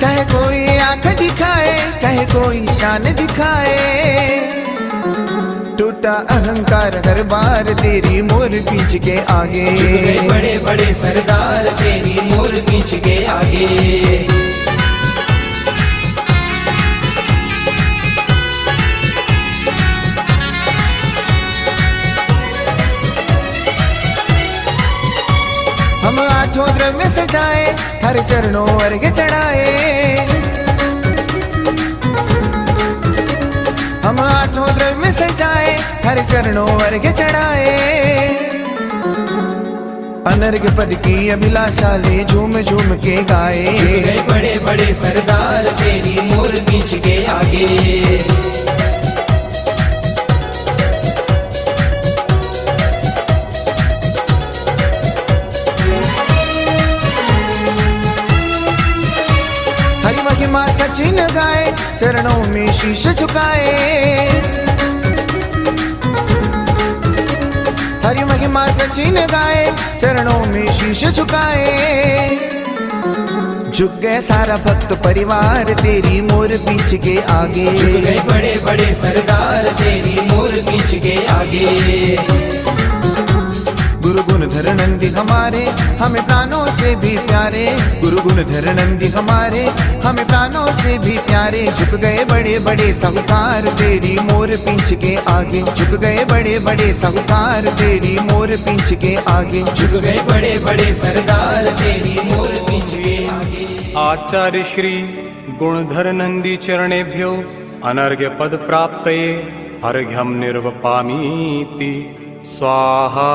चाहे कोई आंख दिखाए, चाहे कोई शान दिखाए, टूटा अहंकार हर बार तेरी मोर पीछ के आगे। झुक गए बड़े बड़े सरदार तेरी मोर पीछ के आगे। हम आठों द्रव्य सजाए, हर चरणों अर्घ्य चढ़ाए, सजाए, हर चरणों अर्घ चढ़ाए। अनर्घ पद की अभिलाषा ले झूम झूम के गाए। झुक गए बड़े बड़े सरदार तेरी मोर पीछ के आगे। हरि महिमा सचिन गाए, चरणों में शीश झुकाए। हरि महिमा सचिन गाए, चरणों में शीश झुकाए। झुक गए सारा भक्त परिवार तेरी मोर पीछ के आगे। झुक गए बड़े बड़े सरदार तेरी मोर पीछ के आगे। गुरु गुण धर नंदी हमारे, हमें प्राणों से भी प्यारे। गुरु गुण धर नंदी हमारे, हमें प्राणों से भी प्यारे। झुक गए बड़े बड़े साहूकार तेरी मोर पीछ के आगे। झुक गए बड़े बड़े साहूकार तेरी मोर पीछ के आगे। झुक गए बड़े बड़े सरदार तेरी मोर पीछ के आगे। आचार्य श्री गुणधर नंदी चरणेभ्यो अनर्घ्य पद प्राप्तये अर्घ्यं निर्वपामीति स्वाहा।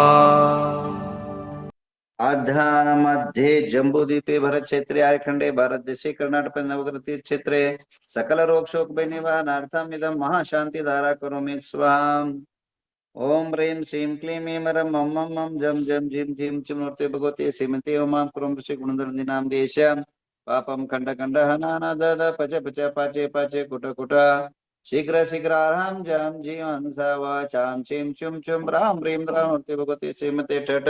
आध्यान मध्ये जम्बूद्वीपे भरत क्षेत्रे आर्यखंडे भारत देशे कर्नाटक नवग्रह तीर्थ क्षेत्रे सकल रोग शोक निवारणार्थम इदं महाशांति धारा करोमि स्वाहा। ओम ह्रीं श्रीं क्लीं ऐं रं मं मं मं जं जं झीं झीं च मूर्ते भगवते श्रीमते ओमां क्रों ऋषि गुणधरनां देश्यां पापं खंड खंड हनाना दद पच पच पाचे पाचे कुट कुट शीघ्र शीघ्राराम जम जीवन वाचाम चिम चुम चुम राम ह्रीं राम मूर्ते भगवते श्रीमते ठठ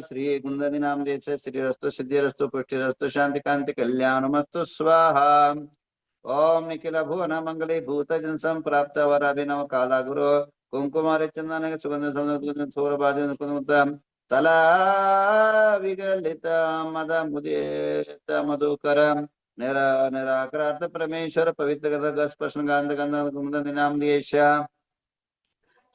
श्री गुणधरी नाम देश श्रीरस्तु सिद्धिरस्तु पुष्टिरस्तु शांति कांति कल्याणमस्तु स्वाहा। ओम निखिल भुवन मंगले भूत जन संप्राप्त वराभिनव काला गुरु कुंकुमारे चंदन सुगंध सौंदर्य सौरभादि कुमुदम तला विगलित मद मुदित मधुकरम निराकृत परमेश्वर पवित्र स्पर्शन गंध गंध गुणधरी नाम देश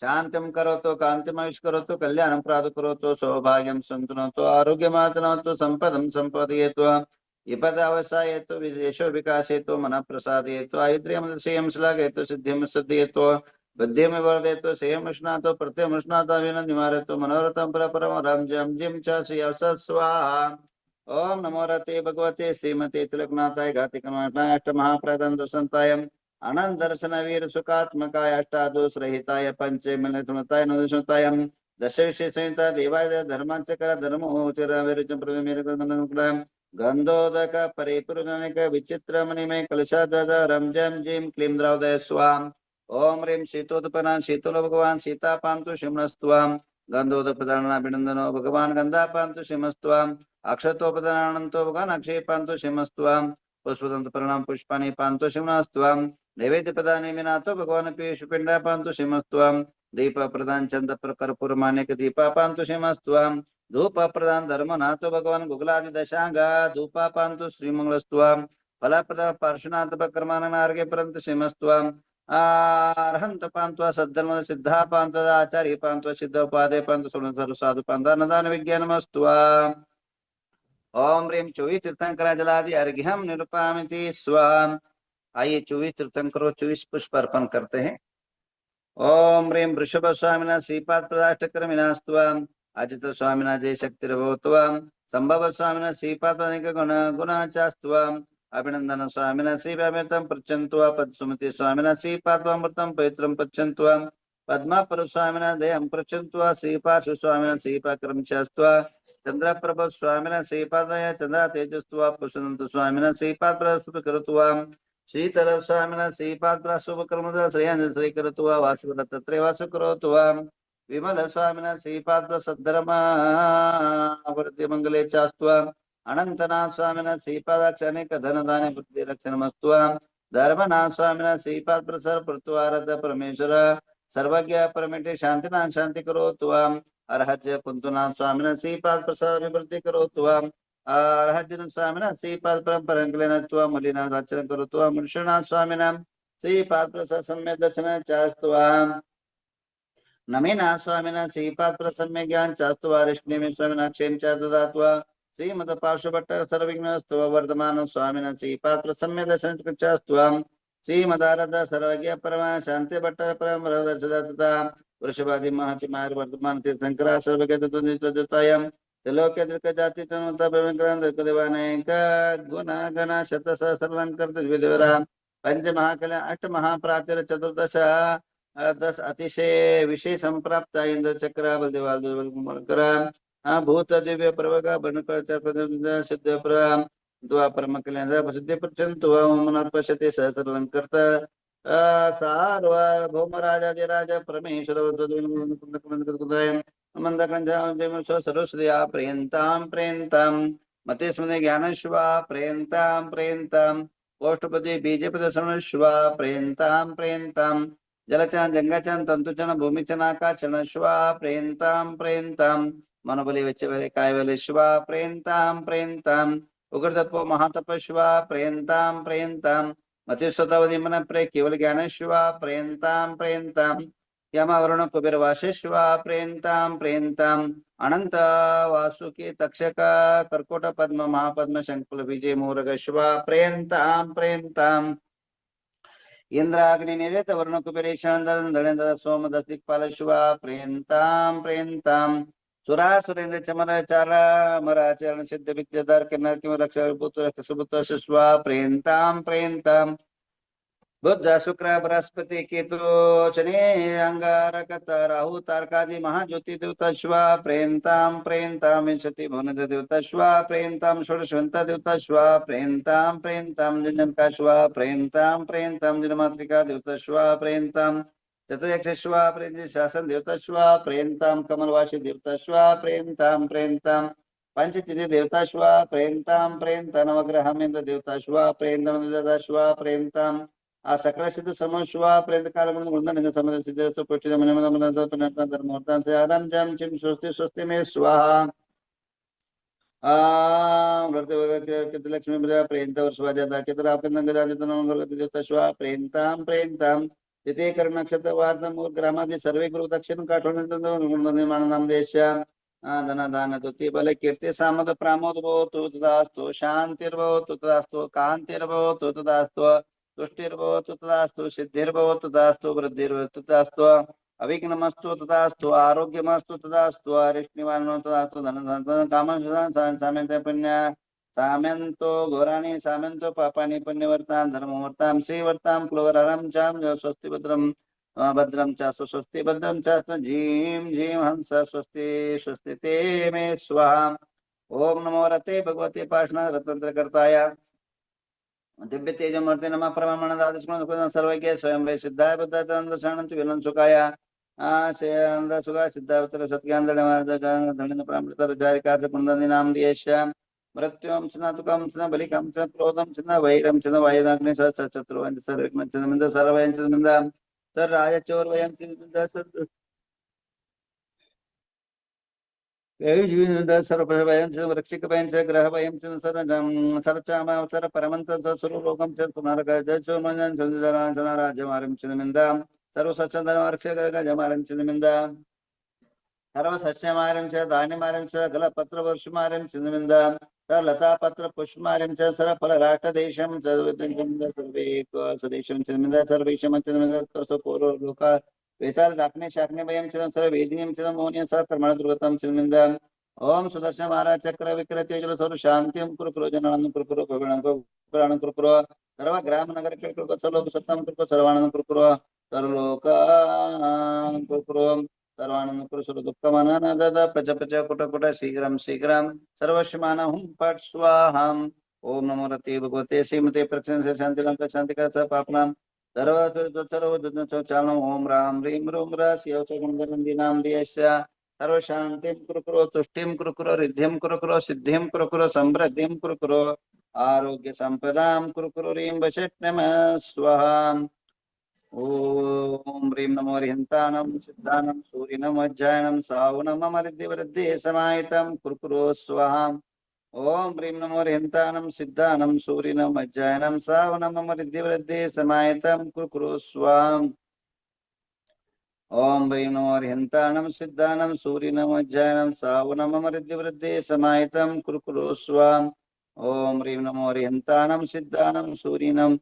शांतिम करोतु कांतिमविष करोतु कल्याणं प्रादु करोतु सौभाग्यं सन्तुनोतु आरोग्यमातनोतु संपदं संपदयेतु विपदावसायेतु विशेषो विकासेतु मनः प्रसादयेतु आयुर्यं श्रियं श्लाघयेतु सिद्धिं सिद्धयेतु बुद्धिं वर्धयेतु श्रियं उष्णातु प्रत्ययं उष्णातु अभिनं निवारयतु मनोरथं परपरं रं जं जिं च श्रियं स्वाहा। ओम नमो रते भगवते श्रीमते तिलकनाथाय घातिकनाथाय अष्टमहाप्रदं दशन्ताय अनंत दर्शन वीर सुखात्मकाय अष्टादोष रहिताय पंचे मिलताय नवदशताय दश विशेष संहिता देवाय धर्मांचकर धर्मोचर विरुचम प्रमेर गंधोदक परिपूर्णनिक विचित्र मणिमय कलशादद रमजम जिम क्लीं द्रौदय स्वाम। ओम ह्रीं शीतोत्पन्ना शीतलो भगवान सीता पांतु शिमस्त्वाम। गंधोदपदानाभिनंदनो भगवान गंधा पांतु शिमस्त्वाम। अक्षतोपदानंतो भगवान अक्षय पांतु शिमस्त्वाम। पुष्पदंत प्रणाम पुष्पाणि पांतु शिमस्त्वाम। नैवेद्य प्रदान मिनातो भगवान पीयूष पिंडा पांतु शिमस्त्वाम। दीप प्रदान चंद कर्पूर मानिक दीपा पांतु शिमस्त्वाम। धूप प्रदान धर्म नातो भगवान गुगलादि दशांगा धूपा पांतु श्रीमंगलस्त्वाम। फल प्रदान पार्श्वनाथ कर्मान नार्गे परंत शिमस्त्वाम। अर्हंत पांत्वा सद्धर्म सिद्धा पांत आचार्य पांत्वा सिद्धोपादे पांतु सुन साधु पांता नदान विज्ञानमस्त्वाम। ओम ह्रीं 24 तीर्थंकर जलादि अर्घ्यम निरूपामिति स्वाम। आइए 24 तीर्थंकरों 24 पुष्प अर्पण करते हैं। ओम ह्रीं वृषभ स्वामिना श्रीपाद प्रदाष्टक्रमिनास्त्वाम। अजित स्वामिना जय शक्तिर्भवत्वाम। संभव स्वामिना श्रीपाद गुण गुणाचास्त्वाम। अभिनंदन स्वामिना श्रीव्यामृतं पृच्छन्त्वा पद्सुमति स्वामिना श्रीपादमृतं पवित्रं पृच्छन्त्वा पद्मापर स्वामिना दयं पृच्छन्त्वा श्रीपार्श्व स्वामिना श्रीपाक्रमचास्त्वा चंद्रप्रभ स्वामिना श्रीपादय चंद्र तेजस्त्वा पुष्पदंत स्वामिना श्रीपाद प्रस्तुत करत्वा शीतल स्वामिना श्रीपाद प्रस्तुत कर्मदा श्रेयन श्री करत्वा वासुर तत्रे वासु करत्वा विमल स्वामिना श्रीपाद प्रसद्धर्म अवर्ध्य मंगले चास्त्वा अनंतनाथ स्वामिना श्रीपादाक्ष अनेक धन दाने बुद्धि रक्षणमस्त्वा धर्मनाथ स्वामिना श्रीपाद प्रसर प्रत्वारद परमेश्वर सर्वज्ञ परमेटे शांतिनाथ शांति करोत्वा अर्हज्य पुंतुनाथ स्वामिना श्रीपाद प्रसाद विवृद्धि करोत्वा अर्हज्य स्वामिना श्रीपाद परंपरंकलेनत्वा मलिनाथ आचरण करोत्वा मुनिषनाथ स्वामिना श्रीपाद प्रसाद सम्यक दर्शन चास्त्वा नमेना स्वामिना श्रीपाद प्रसम्य ज्ञान चास्त्वा ऋष्णि स्वामिना क्षेम च ददात्वा श्रीमद पार्श्वभट्ट सर्वविघ्नस्त्व वर्धमान स्वामिना श्रीपाद प्रसम्य दर्शन चास्त्वा श्रीमदारद सर्वज्ञ परमा शांति भट्ट परम तथा वृषभादि महति मार वर्तमान तीर्थंकरा सर्वज्ञ तत्वनिष्ठतायां त्रिलोक्य दृक जाति तनुता प्रविक्रम दृक्देवानेक गुण गण शत सहस्रलंकर द्विदेवरा पंच महाकल्या अष्ट महाप्राचर चतुर्दश 10 अतिशय विशेष संप्राप्त इंद्र चक्र बलदेवाल भूत दिव्य प्रवगा बनकर सिद्ध प्र द्वापर कल्याण प्रसिद्धि प्रचंतु मनर्पश्यते सहस्रलंकृत सार्वभौम राजाधिराज परमेश्वर सरस्वत्या प्रियंतां प्रियंतां मते स्मृति ज्ञानश्वा प्रियंतां प्रियंतां गोष्ठपति बीजपति श्रवणश्वा प्रियंतां प्रियंतां जलचान जंगाचान तंतुचन भूमिचन आकाशचन श्वा प्रियंतां प्रियंतां मनोबली वेच्चबली कायबली श्वा प्रियंतां प्रियंतां उग्रतत्व महातपस्वा प्रियंतां प्रियंतां मतिस्वतावधि मन प्रे केवल ज्ञानश्वा प्रियंतां प्रियंतां यमवरुण कुबेर वासेश्वा प्रियंतां प्रियंतां अनंत वासुकी तक्षक कर्कोट पद्म महापद्म शंकुल विजय मूरगश्वा प्रियंतां प्रियंतां इंद्राग्नि निरेत वरुण कुबेरेशान दलेन्द्र सोम दस्तिकपालश्वा प्रियंतां प्रियंतां सुरा सुरेंद्र चमर चारा मराचरण सिद्ध विद्याधर किन्नर किम रक्षा पुत्र सुपुत्र सुस्वा प्रियंतां प्रियंतां बुद्ध शुक्र बृहस्पति केतु शनि अंगारक राहु तारकादि महाज्योति देवताश्वा प्रियंतां प्रियंतां विंशति भुवन देवताश्वा प्रियंतां षोडशवंत देवताश्वा प्रियंतां प्रियंतां जनकाश्वा प्रियंतां प्रियंतां जनमातृका देवताश्वा प्रियंतां चतुर्यक्षश्वा प्रियंति शासन देवताश्वा प्रियंतां कमलवासी देवताश्वा प्रियंतां प्रियंतां पंचतिथि देवताश्वा प्रियंतां प्रियंतां नवग्रहमेन्द्र देवताश्वा प्रियंतां देवताश्वा प्रियंतां आ सकल सिद्ध समश्वा प्रेत काल मन गुणन समद सिद्ध तो पुष्टि मन मन मन तपनता धर्मोर्तां से आराम जम चिम स्वस्ति स्वस्ति में स्वाहा वर्ते वर्ते लक्ष्मी प्रजा प्रेंत वर्षवाजा चित्र आपन गजाजन मंगल देवताश्वा प्रियंतां प्रियंतां तिथे कर्ण नक्षत्र वार्धमूर ग्रामादि सर्वे गुरु दक्षिण काठोन निर्माण नाम देश धन दान तुति बल कीर्ति सामद प्रामोद भवतु तदास्तु शांतिर्भवतु तदास्तु कांतिर्भवतु तदास्तु तुष्टिर्भवतु तदास्तु सिद्धिर्भवतु तदास्तु वृद्धिर्भवतु तदास्तु अविघ्नमस्तु तदास्तु आरोग्यमस्तु तदास्तु अरिष्टनिवारणो तदास्तु धन कामं साम्यन्ते पुण्य साम्यन्तो घोराणि साम्यन्तो पापानि पुण्यवर्तां धर्मवर्तां श्रीवर्तां क्लोररं चां स्वस्ति भद्रं भद्रं च स्वस्ति भद्रं च जीं जीं हंस स्वस्ति स्वस्ति ते मे स्वाहा ओम नमो रते भगवते पाषाण रत्नत्रकर्ताय दिव्य तेजमूर्ति नमः परमानंद आदिस्मरण सर्वज्ञ स्वयं वे सिद्धाय बुद्धानंद शरणं विलन सुखाय आनंद सुखा सिद्धावतर सत्यानंद धनिन प्रामृतर जारिका कुंदनी नाम दियेश्य मृत्युम स्नातुकम स्न बलिकम च क्रोधम च वैरम च वायुदाग्नि शत्रुवं सर्वज्ञ च मिंद सर्वयं च मिंद सर राज चोर वयं च मिंद सर सर्वभयं च वृक्षिकभयं च ग्रहभयं च सरचाम सर परमंत स्वरूपम च पुनर्गज च मनन संजरा राज्यमारं च मिंद सर्व सच्चंदन रक्षक गजमारं च मिंद सर्व सस्यमारं च धान्यमारं च गल पत्र वर्षमारं च मिंद सर लता पत्र पुष्पमारं च सर फल राष्ट्र देशं च सर्वे स्वदेशं च मिंद सर्वेशं च मिंद कसो पूर्व लोका वेताल राखने शाखने भयं च सर वेदिनीं च मोनियं सर कर्मण दुर्गतं च मिंद ओम सुदर्शन महाराज चक्र विक्रय तेजल सर्व शांतिं कुरु जननं कुरु प्राणं कुरु सर्व ग्राम नगर के कुरु सर्व सत्तं कुरु सर्वानंद कुरु सर्वलोक कुरु सर्वानंद कुरु सर्व दुःखमानन दद प्रच प्रच कुट कुट शीघ्रं शीघ्रं सर्वस्मानहुं पट स्वाहां ओम नमो रते भगवते श्रीमते प्रसन्न शांतिकांत शांतिका स पापनां सर्व चारणं ओम राम ह्रीं रूम रस्य गुणगणन्दी नाम दियस्य सर्व शांतिं कुरु तुष्टिं कुरु रिद्धिं कुरु सिद्धिं कुरु समृद्धिं कुरु आरोग्य संपदां कुरु ह्रीं वशट्नमः स्वाहा ओम ह्रीं नमो हरिहन्तानं सिद्धानं सूर्यनं वज्रायनं सावनं ममरिद्धिवृद्धि समाहितं कुरु स्वाहा ओम ह्रीं नमो हरिहन्तानं सिद्धानं सूर्यनं वज्रायनं सावनं ममरिद्धिवृद्धि समाहितं कुरु स्वाहा ओम ह्रीं नमो हरिहन्तानं सिद्धानं सूर्यनं वज्रायनं सावनं ममरिद्धिवृद्धि समाहितं कुरु स्वाहा ओम ह्रीं नमो हरिहन्तानं सिद्धानं सूर्यनं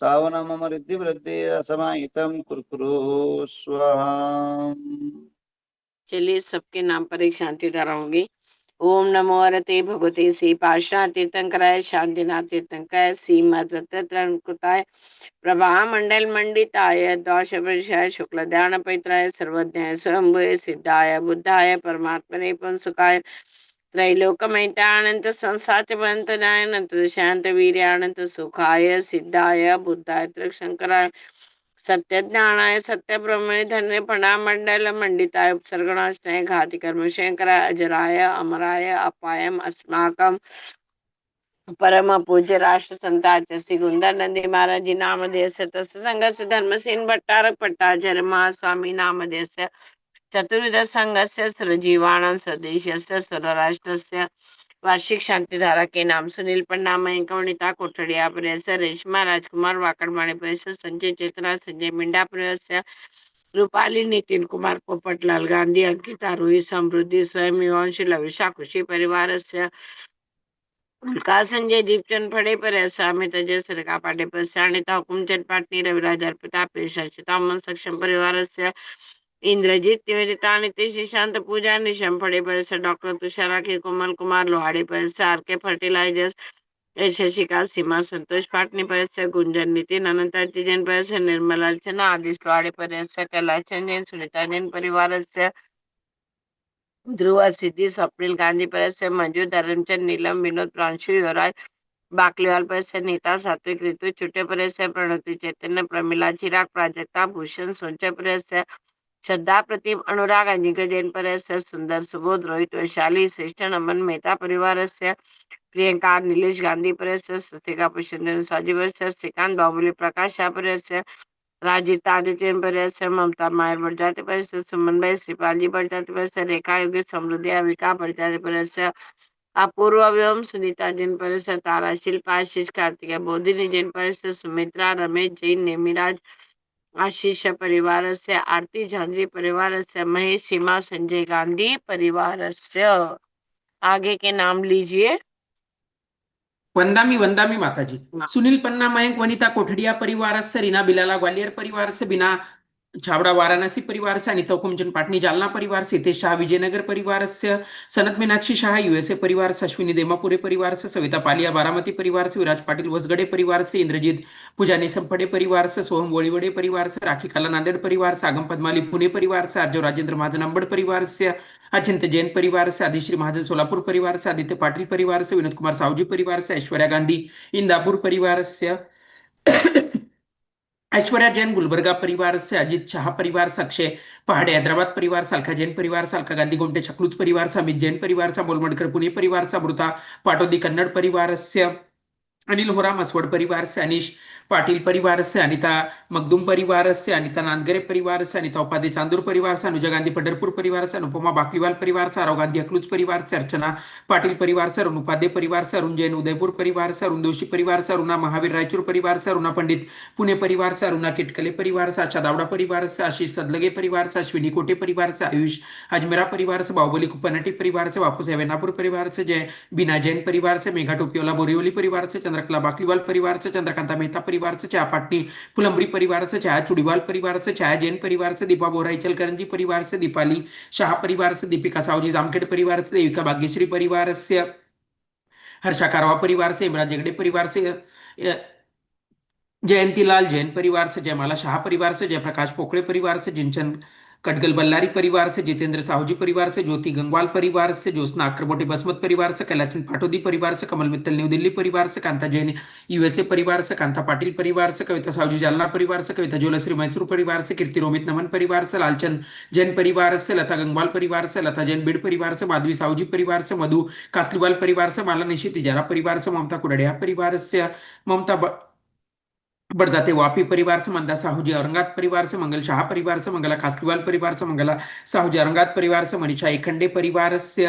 सावन मम रिद्धि वृद्धि असमाहितम कुरकुरु स्वाहा। चलिए सबके नाम पर एक शांति धारा होगी। ओम नमो अरते भगवते श्री पाशा तीर्थंकराय शांतिनाथ तीर्थंकराय श्रीमद्रत्नकृताय प्रभा मंडल मंडिताय दोषवर्षाय शुक्ल ध्यान पैत्राय सर्वज्ञाय स्वयंभुवे सिद्धाय बुद्धाय परमात्मने पुंसुकाय त्रैलोकमैतानंत संसाच वंतनाय अनंत शांत वीर्यानंत सुखाय सिद्धाय बुद्धाय त्रिशंकराय सत्य ज्ञानाय सत्य ब्रह्मणे धन्य फणा मंडल मंडिताय उपसर्गणाशनाय घाति कर्म शंकराय अजराय अमराय अपायम अस्माकम परम पूज्य राष्ट्र संतांचे श्री गुंदानंदी महाराज जी नामधेयस तस् संघस्य धर्मसेन भट्टारक पट्टाचार्य महास्वामी नामधेयस्य चतुर्विध संघस्य सर्वजीवानां स्वदेशस्य सर्वराष्ट्रस्य वार्षिक शांतिधारा के नाम सुनील पन्ना मयंक वनिता कोठडिया परिसर रेशमा राजकुमार वाकड़माणे परिसर संजय चेतना संजय मिंडा परिसर रूपाली नितिन कुमार पोपटलाल गांधी अंकिता रोहित समृद्धि स्वयं युवांशी लविशा खुशी परिवार से उल्का संजय दीपचंद फड़े पर ऐसा अमित अजय सरका पाटे पर अनिता हुकुमचंद पाटनी रविराज अर्पिता पेशा मन सक्षम परिवार से इंद्रजीत निवेदिता नीतीश निशांत पूजा निशम फड़े पर से डॉक्टर तुषारा के कोमल कुमार लोहाड़े पर से आर के फर्टिलाइजर्स शशिकांत सीमा संतोष पाटनी पर से गुंजन नितिन अनंता जैन पर से निर्मला अर्चना आदिश लोहाड़े पर से कैलाश जैन सुनीता जैन परिवार से ध्रुव सिद्धि स्वप्निल गांधी पर से मंजू धर्मचंद नीलम विनोद प्रांशु युवराज बाकलीवाल पर से नीता सात्विक ऋतु छुट्टे पर से प्रणति चैतन्य प्रमिला चिराग प्राजक्ता भूषण सोचे पर से श्रद्धा प्रतिम अनुराग अनिका जैन पर से सुंदर सुबोध रोहित वैशाली श्रेष्ठ नमन मेहता परिवार से प्रियंका नीलेश गांधी पर से सतिका पुष्पेंद्र स्वाजी पर से श्रीकांत बाहुबली प्रकाश शाह पर से राजीव आदित्य पर से ममता मायर बरजाती पर से सुमन भाई श्रीपाल जी बरजाती पर से रेखा योगी समृद्धि अविका बरजाती पर से अपूर्व एवं सुनीता जैन पर से तारा शिल्पा आशीष कार्तिक बोधिनी जैन पर से सुमित्रा रमेश जैन नेमिराज आशीष परिवार से आरती झांझी परिवार से महेश सीमा संजय गांधी परिवार से। आगे के नाम लीजिए। वंदामी माताजी। सुनील पन्ना मयंक वनिता कोठडिया परिवार से रीना बिलाला ग्वालियर परिवार से बिना छावड़ा वाराणसी परिवार से अनिता हुकुमचंद पाटनी जालना परिवार से हितेश शाह विजयनगर परिवार से सनत मीनाक्षी शाह यूएसए परिवार से अश्विनी देमापुरे परिवार से सविता पालिया बारामती परिवार से विराज पाटिल वसगड़े परिवार से इंद्रजीत पुजानी संपड़े परिवार से सोहम वोड़ीवड़े परिवार से राखी काला नांदेड़ परिवार से आगम पद्माली पुणे परिवार से आर्जव राजेंद्र महाजन अंबड़ परिवार से अचिंत जैन परिवार से आदिश्री महाजन सोलापुर परिवार से आदित्य पाटिल परिवार से विनोद कुमार साहूजी परिवार से ऐश्वर्या गांधी इंदापुर परिवार से ऐश्वर्या जैन गुलबर्गा परिवार से अजित शाह परिवार से अक्षय पहाड़े हैदराबाद परिवार से अलका जैन परिवार से अलका गांधी गोमटे छकलूच परिवार से अमित जैन परिवार से बोलमडकर पुणे परिवार से अमृता पाटोदी कन्नड़ परिवार से अनिल होरा मसवड़ परिवार से अनीश पाटिल परिवार से अनिता मखदूम परिवार से अनिता नांदगरे परिवार से अनिता उपाध्याय चांदूर परिवार से अनुजा गांधी पंढरपुर परिवार से अनुपमा बाकलीवाल परिवार से आरव गांधी अकलूज परिवार से अर्चना पाटिल परिवार से अरुण उपाध्याय परिवार से अरुण जैन उदयपुर परिवार से अरुण जोशी परिवार से अरुणा महावीर रायचूर परिवार से अरुणा पंडित पुणे परिवार से अरुणा किटकले परिवार से आशा दावड़ा परिवार से आशीष सदलगे परिवार से अश्विनी कोटे परिवार से आयुष अजमेरा परिवार से बाहुबली कुप्पनटी परिवार से वापस वेनापुर परिवार से जय बीना जैन परिवार से मेघा टोपियोला बोरियोली परिवार से चंद्रकला बाकलीवाल परिवार से चंद्रकांता मेहता परिवार से छाया पाटनी फुलंबरी परिवार से छाया चुड़ीवाल परिवार से छाया जैन परिवार से दीपा बोरा इचलकरंजी परिवार से दीपाली शाह परिवार से दीपिका साहूजी जामखेड़ परिवार से देविका भाग्यश्री परिवार से हर्षा कारवा परिवार से इमरान जगड़े परिवार से जयंतीलाल जैन परिवार से जयमाला शाह परिवार से जयप्रकाश पोकड़े परिवार से जिनचंद कटगल बल्लारी परिवार से जितेंद्र साहूजी परिवार से ज्योति गंगवाल परिवार से ज्योत्सना अक्रबोटी बसमत परिवार से कैलाचंद पाटोदी परिवार से कमल मित्तल न्यू दिल्ली परिवार से कांता जैन यूएसए परिवार से कांता पाटिल परिवार से कविता साहूजी जालना परिवार से कविता जोलश्री मैसूर परिवार से कीर्ति रोमित नमन परिवार से लालचंद जैन परिवार से लता गंगवाल परिवार से लता जैन बीड़ परिवार से माधवी साहूजी परिवार से मधु कासलीवाल परिवार से माला निशी तिजारा परिवार से ममता कुडड़िया परिवार से ममता बड़जाते वापी परिवार से मंदा साहूजी औरंगाबाद परिवार से मंगल शाह परिवार से मंगला कासलीवाल परिवार से मंगला साहूजी औरंगाबाद परिवार से मनीषा एकंडे परिवार से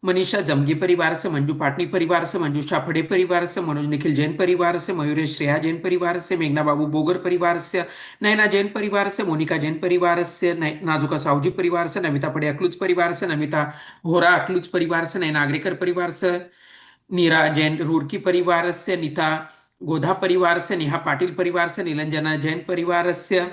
मनीषा जमगी परिवार से मंजू पाटनी परिवार से मंजू शाफड़े परिवार से मनोज निखिल जैन परिवार से मयूरेश श्रेया जैन परिवार से मेघना बाबू बोगर परिवार से नैना जैन परिवार से मोनिका जैन परिवार से नाजुका साहूजी परिवार से नमिता पड़े अकलूज परिवार से नमिता होरा अकलूज परिवार से नैना आगरेकर परिवार से नीरा जैन रुड़की परिवार से नीता गोधा परिवारस्य नेहा पाटील परिवारस्य निलंजना जैन परिवारस्य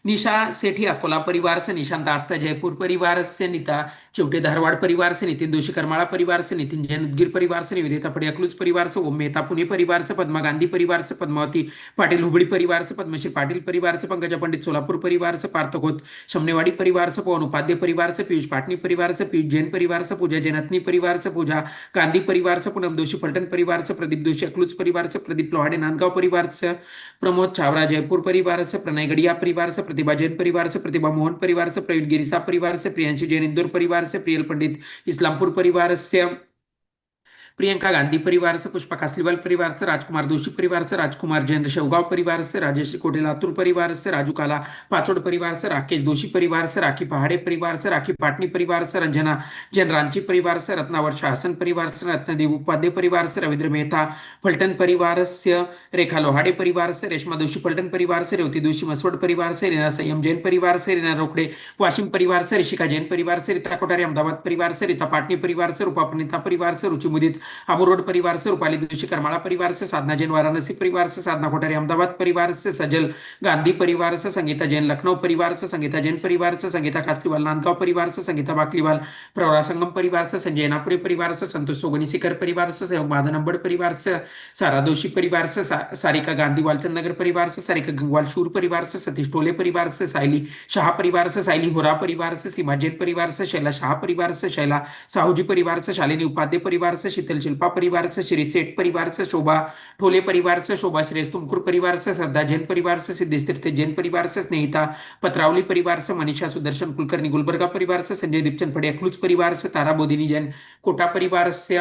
निशा सेठी अकोला परिवारस्य निशांत आस्था जयपुर परिवारस्य नीता चिवटे धारवाड़ परिवार से नितिन दोषी करमाड़ा परिवार से नितिन जैन उदगीर परिवार से निवेदिता पड़े अक्लूज परिवार से ओम मेहता पुणे परिवार से पद्मा गांधी परिवार से पद्मावती पाटिल हुबड़ी परिवार से पद्मश्री पाटिल परिवार से पंकजा पंडित सोलापुर परिवार से पार्थकोत शमनेवाड़ी परिवार से पवन उपाध्याय परिवार से पीयूष पाटनी परिवार से पीयूष जैन परिवार से पूजा जैनतनी परिवार से पूजा गांधी परिवार से पूनम दोषी फलटन परिवार से प्रदीप दोषी अक्लूज परिवार से प्रदीप लोहाड़े नांदगांव परिवार से प्रमोद छावरा जयपुर परिवार से प्रणय गढ़िया परिवार से प्रतिभा जैन परिवार से प्रतिभा मोहन परिवार से प्रवीण गिरिसा परिवार से प्रियांशी जैन इंदौर परिवार से प्रियल पंडित इस्लामपुर परिवार से प्रियंका गांधी परिवार से पुष्पा कासलीवाल परिवार से राजकुमार दोषी परिवार से राजकुमार जैन शेवगांव परिवार से राजेश कोटे लातूर परिवार से राजू काला पाचोड़ परिवार से राकेश दोषी परिवार से राखी पहाड़े परिवार से राखी पाटनी परिवार से रंजना जैन रांची परिवार से रत्नावर शासन परिवार से रत्नदेव उपाध्याय परिवार से रविंद्र मेहता फलटन परिवार से रेखा लोहाड़े परिवार से रेशमा दोषी फलटन परिवार से रेवती दोषी मसवड परिवार से रीना संयम जैन परिवार से रीना रोकड़े वाशिम परिवार से ऋषिका जैन परिवार से रीता कोठारी अहमदाबाद परिवार से रीता पाटनी परिवार से रूपा पनीता परिवार से रुचि मुदित आबू रोड परिवार से रूपाली दोषी करमाड़ा परिवार से साधना जैन वाराणसी परिवार से साधना कोठारी अहमदाबाद परिवार से सजल गांधी परिवार से संगीता जैन लखनऊ परिवार से संगीता जैन परिवार से संगीता कास्तीवाल नांदगांव परिवार से संगीता बाकलीवाल प्रवरा संगम परिवार से संजय नापुरे परिवार से संतोष सोगनी सिकर परिवार से सहयोग माधन अंबड़ परिवार से सारा दोषी परिवार से सारिका गांधी वालचंद नगर परिवार से सारिका गंगवाल शूर परिवार से सतीश टोले परिवार से साइली शाह परिवार से साइली होरा परिवार से सीमा जैन परिवार से शैला शाह परिवार से शैला साहूजी परिवार से शालिनी उपाध्याय परिवार से शीतल शिल्पा परिवार से श्री सेठ परिवार से शोभा ठोले परिवार से शोभा श्रेष्ठ तुमकुर परिवार से श्रद्धा जैन परिवार से सिद्धेश तीर्थ जैन परिवार से स्नेहिता पत्रावली परिवार से मनीषा सुदर्शन कुलकर्णी गुलबर्गा परिवार से संजय दीपचंद पड़े अक्लूज परिवार से तारा बोधिनी जैन कोटा परिवार से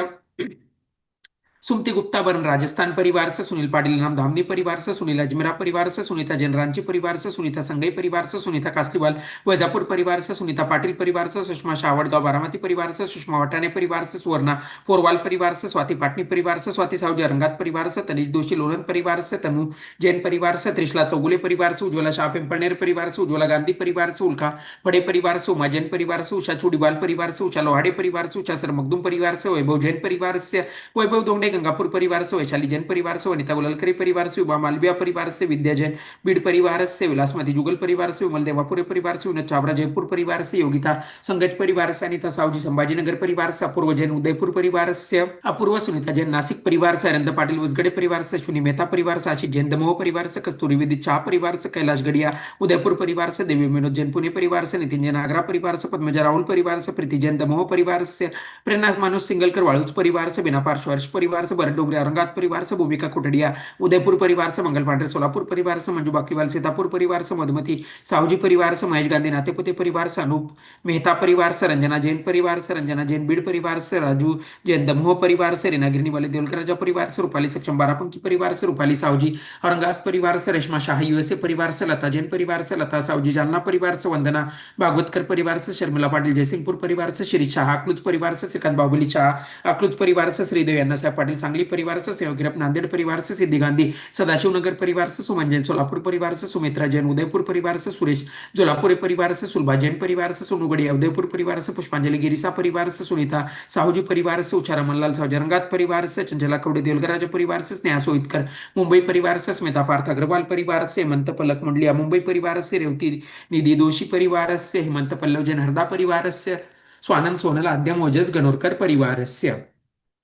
सुमति गुप्ता बरन राजस्थान परिवार से सुनील पाटिल नाम धामनी परिवार से सुनील अजमेरा परिवार से सुनीता जैन रांची परिवार से सुनीता संगई परिवार से सुनीता कास्तीवाल वैजापुर परिवार से सुनीता पाटिल परिवार से सुषमा शावड़गांव बारामती परिवार से सुषमा वटाने परिवार से सुवर्णा पोरवाल परिवार से स्वाति पाटनी परिवार से स्वाति साहू रंगात परिवार से तनीश दोषी लोणंद परिवार से तनु जैन परिवार से त्रिशला चौगुले परिवार से उज्ज्वला शाह पिंपलनेर परिवार से उज्ज्वला गांधी परिवार से उल्का फड़े परिवार से उमा जैन परिवार से उषा चूड़ीवाल परिवार से उषा लोहाड़े परिवार से उषा सर मखदूम परिवार से वैभव जैन परिवार से वैभव दोंगडे गंगापुर परिवार से वैशाली जैन परिवार से वनिता गुललकरी परिवार से उमा मालविया परिवार से विद्या जैन बीड़ परिवार से विलासमती जुगल परिवार से विमल देवापुरे परिवार से विनोद चावरा जयपुर परिवार से योगिता संगज परिवार से अनिता साहूजी संभाजीनगर परिवार से अपूर्व जैन उदयपुर परिवार से अपूर्व सुनीता जैन नासिक परिवार से अरविंद पाटिल उसगड़े परिवार से शूनी मेहता परिवार से आशीष जैन दमोह परिवार से कस्तूरी विदित शाह परिवार से कैलाश गढ़िया उदयपुर परिवार से देवी विनोद जैन पुणे परिवार से नितिन जैन आगरा परिवार से पद्मजा राहुल परिवार से प्रीति जैन दमोह परिवार से प्रेरणा मानुष सिंगलकर वाळूज परिवार से बिना पार्श्व हर्ष परिवार से भरत डोगरे औरंगाबाद परिवार से भूमिका कोटड़िया उदयपुर परिवार से मंगल पांडे सोलापुर परिवार से मंजू बाकलीवाल सीतापुर परिवार से मधुमती साहूजी परिवार से महेश गांधी नातेपुते परिवार से अनूप मेहता परिवार से रंजना जैन परिवार से रंजना जैन बीड़ परिवार से राजू जैन दमोह परिवार से रीना गिरनी वाले देवलकर राजा परिवार से रूपाली सक्षम बारापंकी परिवार से रूपाली साहूजी औरंगाबाद परिवार से रेशमा शाह यूएसए परिवार से लता जैन परिवार से लता साहूजी जालना परिवार से वंदना भागवतकर परिवार से शर्मिला पाटिल जयसिंहपुर परिवार से श्री शाह अक्लूज परिवार से श्रीकांत बाहुबली शाह अक्लूज परिवार से श्रीदेव अण्णासाहेब पाटिल सांगली परिवार से सहयोगी नांदेड़ परिवार से सिद्धि गांधी सदाशिवनगर परिवार से सुमन जैन सोलापुर परिवार से सुमित्रा जैन उदयपुर परिवार से सुरेश जोलापुरे परिवार से सुलभा जैन परिवार से सोनू गढ़िया उदयपुर परिवार से पुष्पांजलि गिरिसा परिवार से सुनीता साहूजी परिवार से उषा रमनलाल साहू रंगात परिवार से चंचला कवड़े देवलकर राजा परिवार से स्नेहा सोईतकर मुंबई परिवार से स्मिता पार्थ अग्रवाल परिवार से हेमंत पलक मंडलिया मुंबई परिवार से रेवती निधि दोषी परिवार से हेमंत पल्लव जैन हरदा परिवार से स्वानंद सोनल आद्य मोजस गणोरकर परिवार से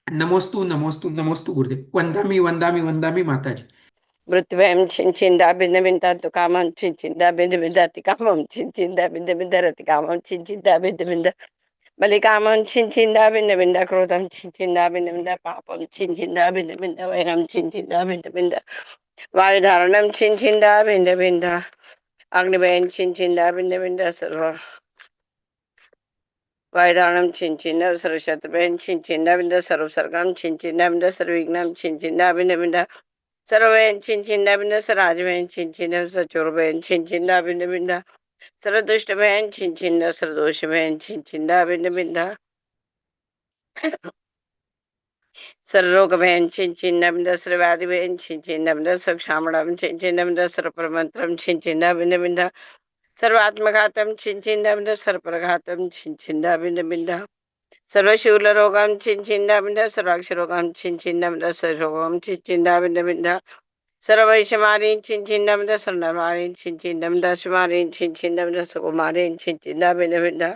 नमोस्तु नमोस्तु नमोस्तु गुरुदेव वंदामी वंदामी वंदामी माताजी मृत्युवयं छिंचिंदा भिन्न भिन्दा तु कामं छिंचिंदा भिन्न भिन्दाति कामं छिंचिंदा भिन्न भिन्दारति कामं छिंचिंदा भिन्न भिन्दा बलिकामं छिंचिंदा भिन्न भिन्दा क्रोधं छिंचिंदा भिन्न भिन्दा पापं छिंचिंदा भिन्न भिन्दा वैरं छिंचिंदा भिन्न भिन्दा वायुधारणं छिंचिंदा भिन्न भिन्दा अग्निभयं छिंचिंदा भिन्न भिन्दा सर्व वायुधारणं छिंचिंदा सर्वशत्रुभयं छिंचिंदा भिन्न सर्वसर्गं छिंचिंदा भिन्न सर्वविघ्नं छिंचिंदा भिन्न भिन्दा सर्वभयं छिंचिंदा भिन्न सराजभयं छिंचिंदा सचोरभयं छिंचिंदा भिन्न भिन्दा सर्वदुष्टभयं छिंचिंदा सर्वदोषभयं छिंचिंदा भिन्न भिन्दा सर्वरोगभयं छिंचिंदा भिन्न सर्वव्याधिभयं छिंचिंदा भिन्न सर्वक्षामणं छिंचिंदा भिन्न सर्वप्रमन्त्रं छिंचिंदा भिन्न भिन्दा सर्वात्मघातं छिंचिंदा भिन्न सर्वप्रघातं छिंचिंदा भिन्न भिन्दा सर्वशूलरोगं छिंचिंदा भिन्न सर्वाक्षरोगं छिंचिंदा भिन्न सर्वरोगं छिंचिंदा भिन्न भिन्दा सर्वैषमारीं छिञ्छिन्दं दशर्णमारीं छिञ्छिन्दं दशमारीं छिञ्छिन्दं दशकुमारीं छिञ्छिन्दा भिन्नभिन्दा